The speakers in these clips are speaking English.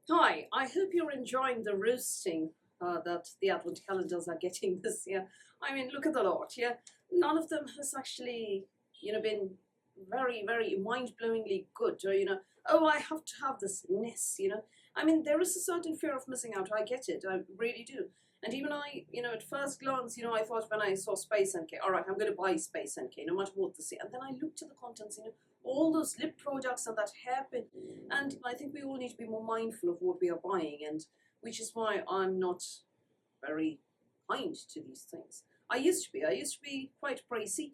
Hi, I hope you're enjoying the roasting that the advent calendars are getting this year. I mean, look at the lot, yeah? None of them has actually, been very mind-blowingly good, or, oh, I have to have this. I mean, there is a certain fear of missing out. I get it, I really do. And even I, at first glance, I thought when I saw Space NK, all right, I'm going to buy Space NK, no matter what this year. And then I looked at the contents, all those lip products and that hairpin. And I think we all need to be more mindful of what we are buying, and which is why I'm not very kind to these things. I used to be quite pricey,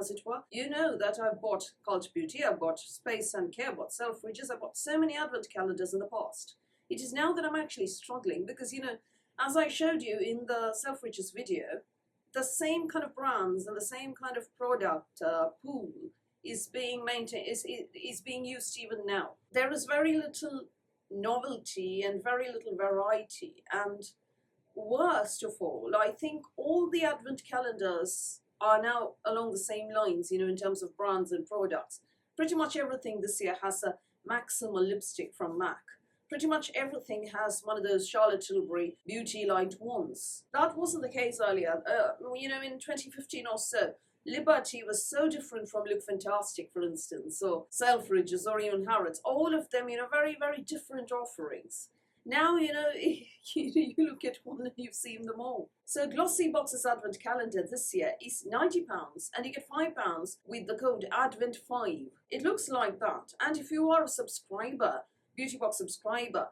as it were. You know that I've bought Cult Beauty, I've bought Space and Care, I've bought Selfridges, I've bought so many advent calendars in the past. It is now that I'm actually struggling because, as I showed you in the Selfridges video, the same kind of brands and the same kind of product pool is being maintained, is being used even now. There is very little novelty and very little variety, and worst of all, I think all the advent calendars are now along the same lines, in terms of brands and products. Pretty much everything this year has a Maximal lipstick from MAC. Pretty much everything has one of those Charlotte Tilbury Beauty Light ones. That wasn't the case earlier. In 2015 or so, Liberty was so different from Look Fantastic, for instance, or Selfridges, or even Harrods. All of them, very different offerings. Now, you look at one and you've seen them all. So Glossybox's advent calendar this year is £90, and you get £5 with the code ADVENT5. It looks like that. And if you are a subscriber, Beauty Box subscriber,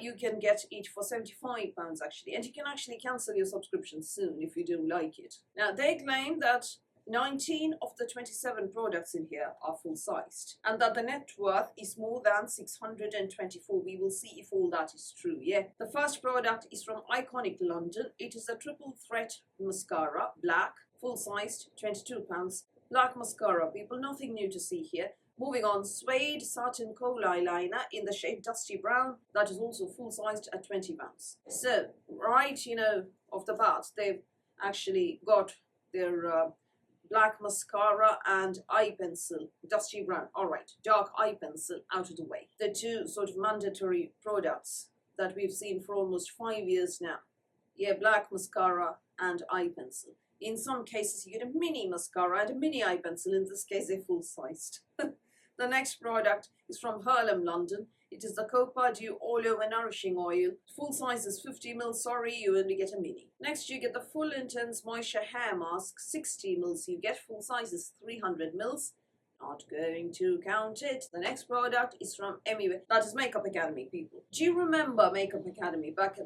you can get it for £75 actually, and you can actually cancel your subscription soon if you don't like it. Now, they claim that 19 of the 27 products in here are full-sized, and that the net worth is more than 624. We will see if all that is true, yeah? The first product is from Iconic London. It is a triple threat mascara, black, full-sized, £22. Black mascara, people, nothing new to see here. Moving on, Suede Satin Kohl Eyeliner in the shade Dusty Brown. That is also full-sized at £20. So, right, off the bat, they've actually got their black mascara and eye pencil, Dusty Brown. All right, dark eye pencil out of the way. The two sort of mandatory products that we've seen for almost 5 years now. Yeah, black mascara and eye pencil. In some cases, you get a mini mascara and a mini eye pencil. In this case, they're full-sized. The next product is from Harlem, London. It is the Copa di Olio and Nourishing Oil. Full size is 50ml. Sorry, you only get a mini. Next, you get the Full Intense Moisture Hair Mask, 60ml. You get full size is 300ml. Not going to count it. The next product is from Emmy. That is Makeup Academy, people. Do you remember Makeup Academy back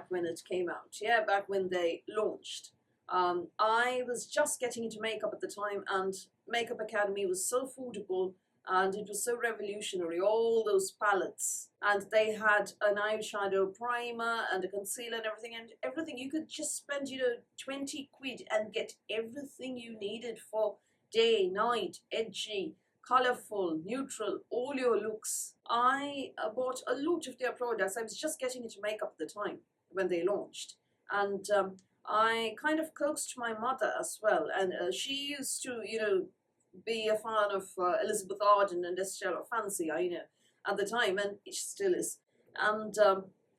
when it came out? Yeah, back when they launched. I was just getting into makeup at the time, and Makeup Academy was so affordable. And it was so revolutionary, all those palettes. And they had an eyeshadow primer and a concealer and everything. You could just spend, 20 quid and get everything you needed for day, night, edgy, colourful, neutral, all your looks. I bought a lot of their products. I was just getting into makeup at the time when they launched. And I kind of coaxed my mother as well. And she used to, be a fan of Elizabeth Arden and Estelle Fancy, at the time, and it still is. And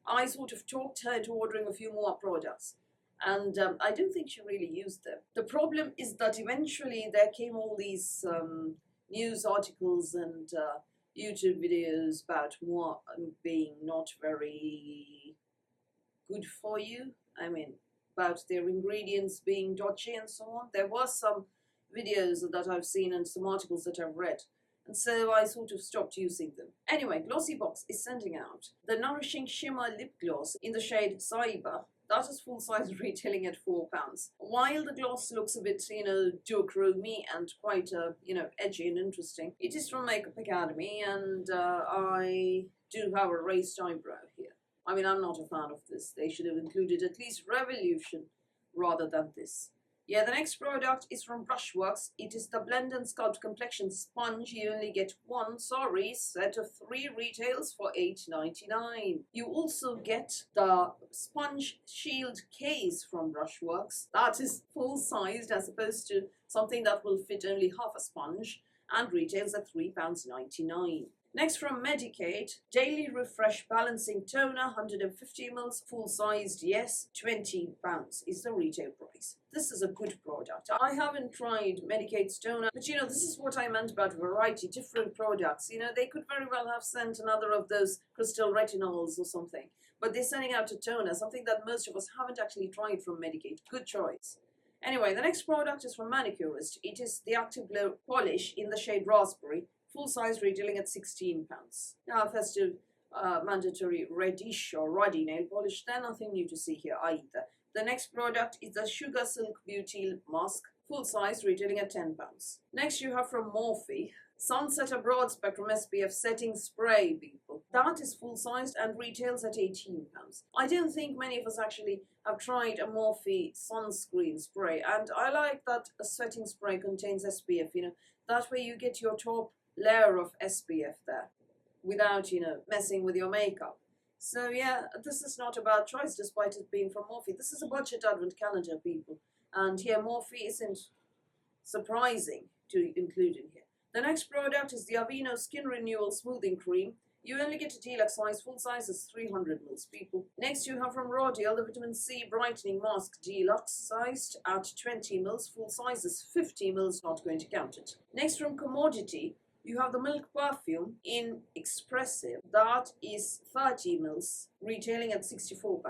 I sort of talked her into ordering a few more products, and I don't think she really used them. The problem is that eventually there came all these news articles and YouTube videos about moi being not very good for you. I mean, about their ingredients being dodgy and so on. There were some videos that I've seen and some articles that I've read, and so I sort of stopped using them. Anyway, Glossybox is sending out the Nourishing Shimmer Lip Gloss in the shade Cyber. That is full size retailing at £4. While the gloss looks a bit, duochrome and quite, edgy and interesting, it is from Makeup Academy, and I do have a raised eyebrow here. I mean, I'm not a fan of this. They should have included at least Revolution rather than this. Yeah, the next product is from Brushworks. It is the Blend and Sculpt Complexion Sponge. You only get one, set of 3 retails for £8.99. You also get the Sponge Shield Case from Brushworks. That is full-sized as opposed to something that will fit only half a sponge and retails at £3.99. Next from Medicaid, Daily Refresh Balancing Toner, 150 ml, full-sized, yes, £20 is the retail price. This is a good product. I haven't tried Medicaid's toner, but this is what I meant about variety, different products. They could very well have sent another of those crystal retinols or something, but they're sending out a toner, something that most of us haven't actually tried from Medicaid. Good choice. Anyway, the next product is from Manicurist. It is the Active Glow Polish in the shade Raspberry, full size, retailing at £16. Now, festive mandatory reddish or ruddy nail polish, then nothing new to see here either. The next product is the Sugar Silk Beauty Mask, full size, retailing at £10. Next you have from Morphe, Sunsetter Broad Spectrum SPF Setting Spray, people. That is full sized and retails at £18. I don't think many of us actually have tried a Morphe sunscreen spray, and I like that a setting spray contains SPF, that way you get your top layer of SPF there without, messing with your makeup. So yeah, this is not a bad choice despite it being from Morphe. This is a budget advent calendar, people. And here Morphe isn't surprising to include in here. The next product is the Aveeno Skin Renewal Smoothing Cream. You only get a deluxe size, full size is 300 ml, people. Next you have from Rodial the Vitamin C Brightening Mask Deluxe sized at 20 ml, full size is 50 ml, not going to count it. Next from Commodity, you have the Milk Perfume in Expressive, that is 30 ml, retailing at £64.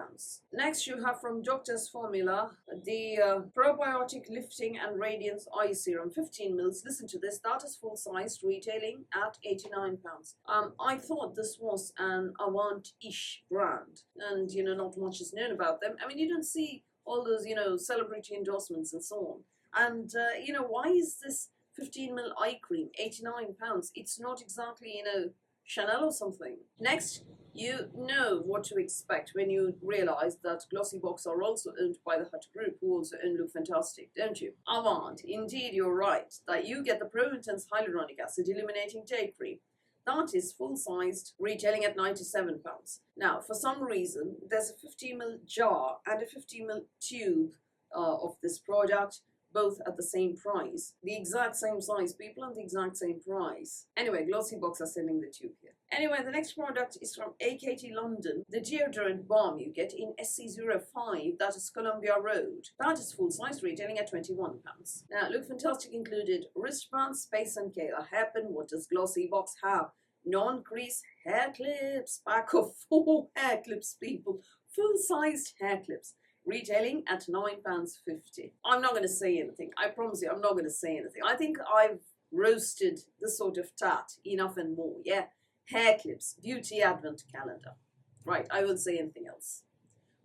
Next you have from Doctor's Formula the Probiotic Lifting and Radiance Eye Serum, 15 ml. Listen to this, that is full sized, retailing at £89. I thought this was an Avant-ish brand, and not much is known about them. I mean, you don't see all those celebrity endorsements and so on. And why is this 15 ml eye cream, £89? It's not exactly, Chanel or something. Next, you know what to expect when you realize that Glossybox are also owned by the Hut Group, who also own Look Fantastic, don't you? Avant, indeed you're right, that you get the Pro Intense Hyaluronic Acid Illuminating Day Cream. That is full-sized, retailing at £97. Now, for some reason, there's a 50 ml jar and a 50 ml tube of this product, both at the same price. The exact same size, people, and the exact same price. Anyway, Glossybox are sending the tube here. Anyway, the next product is from AKT London. The deodorant balm you get in SC05, that is Columbia Road. That is full size, retailing at £21. Now, Look Fantastic included wristbands, Space and Care, a hairpin. What does Glossybox have? Non-crease hair clips. Pack of 4 hair clips, people. Full-sized hair clips, retailing at £9.50. I'm not going to say anything. I promise you, I'm not going to say anything. I think I've roasted this sort of tat enough and more, yeah? Hair clips, beauty advent calendar. Right, I won't say anything else.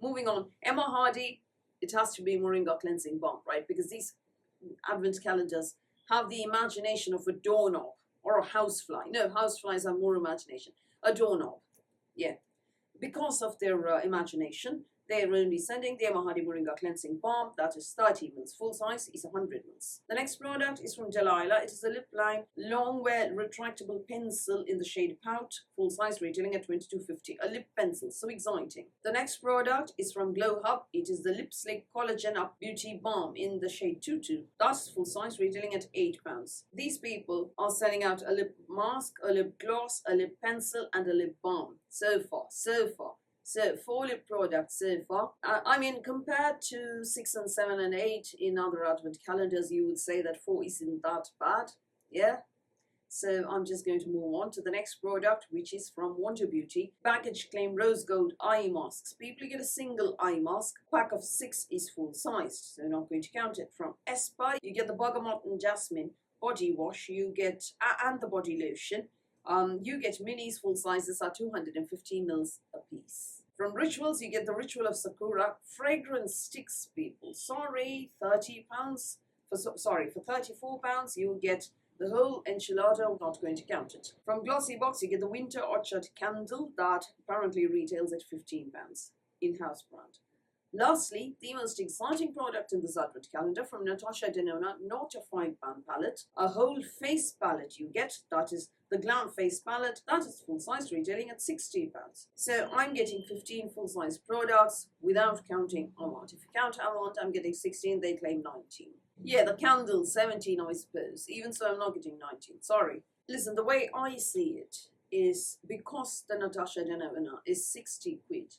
Moving on, Emma Hardy, it has to be Moringa Cleansing Balm, right? Because these advent calendars have the imagination of a doorknob or a housefly. No, houseflies have more imagination. A doorknob, yeah. Because of their imagination, they are only sending the Emma Hardy Moringa Cleansing Balm, that is 30 ml. Full size is 100 ml. The next product is from Delilah. It is a lip line long wear retractable pencil in the shade Pout. Full size, retailing at £22.50. A lip pencil, so exciting. The next product is from Glow Hub. It is the Lip Slick Collagen Up Beauty Balm in the shade Tutu. That's full size, retailing at £8. These people are selling out a lip mask, a lip gloss, a lip pencil, and a lip balm. So far. So 4 lip products so far. I mean, compared to 6 and 7 and 8 in other advent calendars, you would say that 4 isn't that bad, yeah? So I'm just going to move on to the next product, which is from Wonder Beauty. Baggage Claim Rose Gold Eye Masks. People get a single eye mask. Pack of 6 is full sized, so not going to count it. From Espa, you get the Bergamot and Jasmine body wash. You get, and the body lotion. You get minis, full sizes are 215 ml a piece. From Rituals, you get the Ritual of Sakura fragrance sticks, people. Sorry, £30. For £34, you get the whole enchilada. Not going to count it. From Glossybox, you get the Winter Orchard candle that apparently retails at £15. In-house brand. Lastly, the most exciting product in this advent calendar from Natasha Denona, not a 5-pound palette, a whole face palette you get, that is the Glam Face palette, that is full size, retailing at £60. So I'm getting 15 full size products without counting Avant. If you count Avant, I'm getting 16, they claim 19. Yeah, the candle, 17 I suppose, even so I'm not getting 19, sorry. Listen, the way I see it, is, because the Natasha Denona is 60 quid,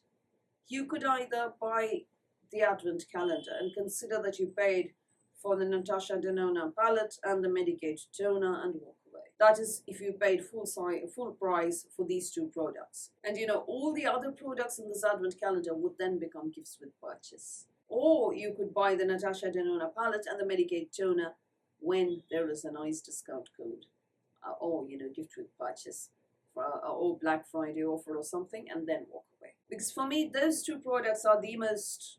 you could either buy the advent calendar and consider that you paid for the Natasha Denona palette and the Medigate toner and walk away. That is if you paid full price for these two products. And all the other products in this advent calendar would then become gifts with purchase. Or you could buy the Natasha Denona palette and the Medigate toner when there is a nice discount code, or gift with purchase, or Black Friday offer or something, and then walk away. Because for me, those two products are the most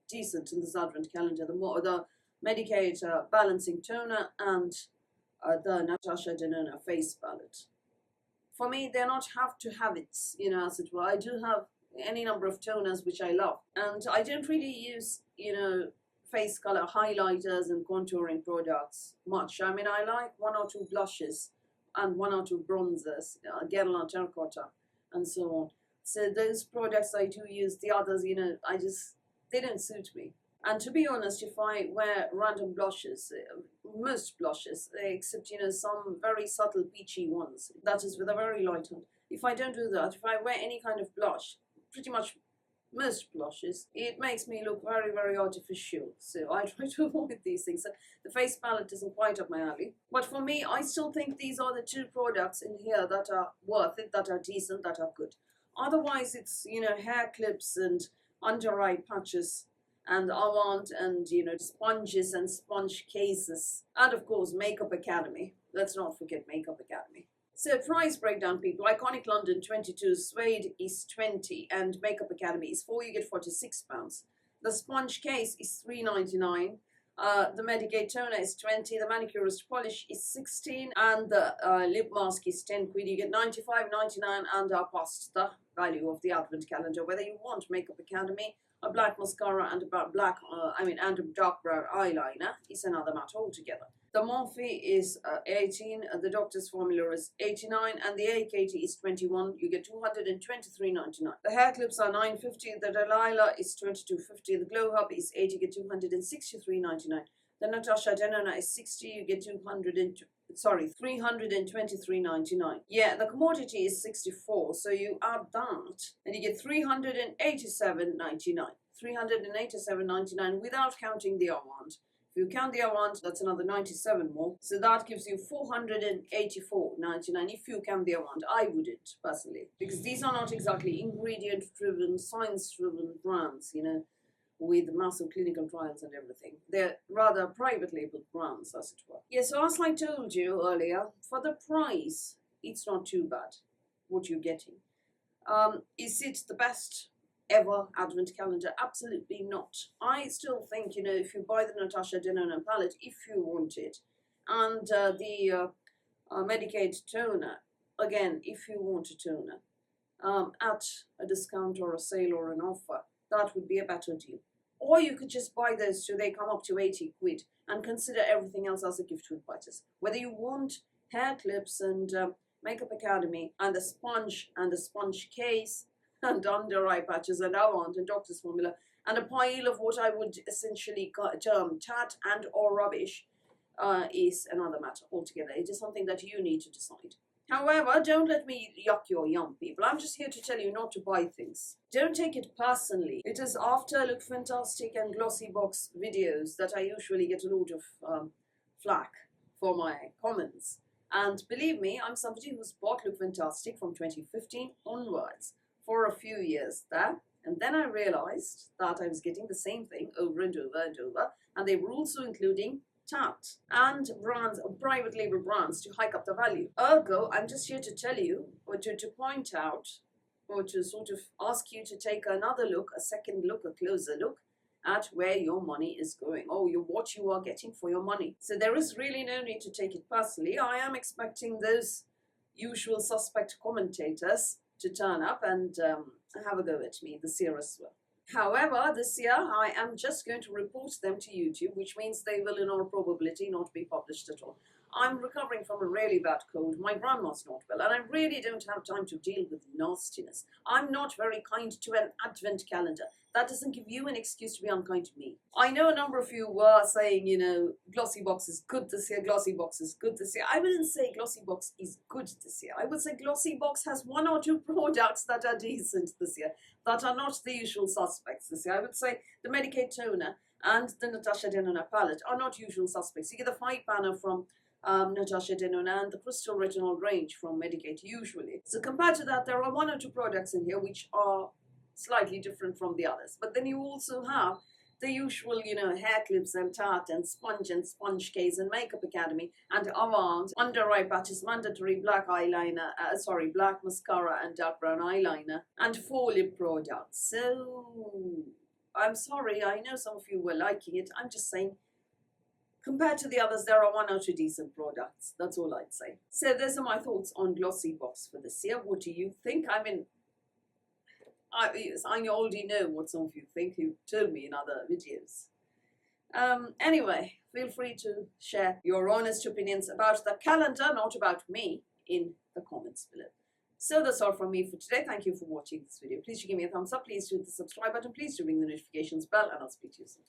decent in this advent calendar. The Medigate balancing toner and the Natasha Denona face palette. For me, they're not have to have it, as it were. I do have any number of toners which I love, and I don't really use, face color highlighters and contouring products much. I mean, I like one or two blushes and one or two bronzers, Guerlain terracotta, and so on. So those products I do use. The others, they don't suit me. And to be honest, if I wear random blushes, most blushes, except some very subtle peachy ones, that is with a very light tone. If I don't do that, if I wear any kind of blush, pretty much most blushes, it makes me look very, very artificial. So I try to avoid these things. So the face palette isn't quite up my alley. But for me, I still think these are the two products in here that are worth it, that are decent, that are good. Otherwise, it's, hair clips and under eye patches and Avant and, sponges and sponge cases. And of course, Makeup Academy. Let's not forget Makeup Academy. So price breakdown, people. Iconic London 22, Suede is 20, and Makeup Academy is 4, you get £46. The sponge case is £3.99. The Medigate toner is 20, the manicurist polish is 16, and the lip mask is 10 quid. You get 95.99, and past the value of the advent calendar. Whether you want Makeup Academy, a black mascara and and a dark brown eyeliner is another matter altogether. The Morphe is 18, the Doctor's Formula is 89, and the AKT is 21. You get 223.99. The hair clips are 9.50. The Delilah is 22.50. The Glow Hub is 80. You get 263.99. The Natasha Denona is 60. You get 323.99. Yeah, the commodity is 64, so you add that and you get 387.99. 387.99 without counting the Avant. If you count the Avant, that's another 97 more. So that gives you 484.99 if you count the Avant. I wouldn't, personally, because these are not exactly ingredient-driven, science-driven brands, with massive clinical trials and everything. They're rather private label brands, as it were. Yeah, so as I told you earlier, for the price, it's not too bad what you're getting. Is it the best ever advent calendar? Absolutely not. I still think, if you buy the Natasha Denona palette, if you want it, and the Medigate toner, again, if you want a toner, at a discount or a sale or an offer, that would be a better deal. Or you could just buy those two, they come up to 80 quid, and consider everything else as a gift with purchase. Whether you want hair clips and Makeup Academy and a sponge case and under eye patches and Avant and Doctor's Formula and a pile of what I would essentially term tat and or rubbish is another matter altogether. It is something that you need to decide. However, don't let me yuck your yum, people. I'm just here to tell you not to buy things. Don't take it personally. It is after Look Fantastic and Glossybox videos that I usually get a lot of flack for my comments. And believe me, I'm somebody who's bought Look Fantastic from 2015 onwards for a few years there. And then I realized that I was getting the same thing over and over and over. And they were also including tat and brands, private label brands, to hike up the value. Ergo, I'm just here to tell you, or to point out, or to sort of ask you to take another look, a second look, a closer look at where your money is going, or what you are getting for your money. So there is really no need to take it personally. I am expecting those usual suspect commentators to turn up and have a go at me this year as well. However, this year I am just going to report them to YouTube, which means they will in all probability not be published at all. I'm recovering from a really bad cold. My grandma's not well, and I really don't have time to deal with nastiness. I'm not very kind to an advent calendar. That doesn't give you an excuse to be unkind to me. I know a number of you were saying, you know, Glossy Box is good this year, Glossy Box is good this year. I wouldn't say Glossy Box is good this year. I would say Glossy Box has one or two products that are decent this year, that are not the usual suspects this year. I would say the Medicaid toner and the Natasha Denona palette are not usual suspects. You get the 5-banner from Natasha Denona and the Crystal Retinol range from Medicaid usually. So compared to that, there are one or two products in here which are slightly different from the others. But then you also have the usual, you know, hair clips and Tarte and Sponge Case and Makeup Academy and Avant, Under Eye Patches, mandatory black eyeliner, black mascara and dark brown eyeliner, and 4 lip products. So I'm sorry, I know some of you were liking it. I'm just saying, compared to the others, there are one or two decent products. That's all I'd say. So those are my thoughts on Glossy Box for this year. What do you think? I mean, I already know what some of you think. You've told me in other videos. Anyway, feel free to share your honest opinions about the calendar, not about me, in the comments below. So that's all from me for today. Thank you for watching this video. Please do give me a thumbs up. Please do hit the subscribe button. Please do ring the notifications bell, and I'll speak to you soon.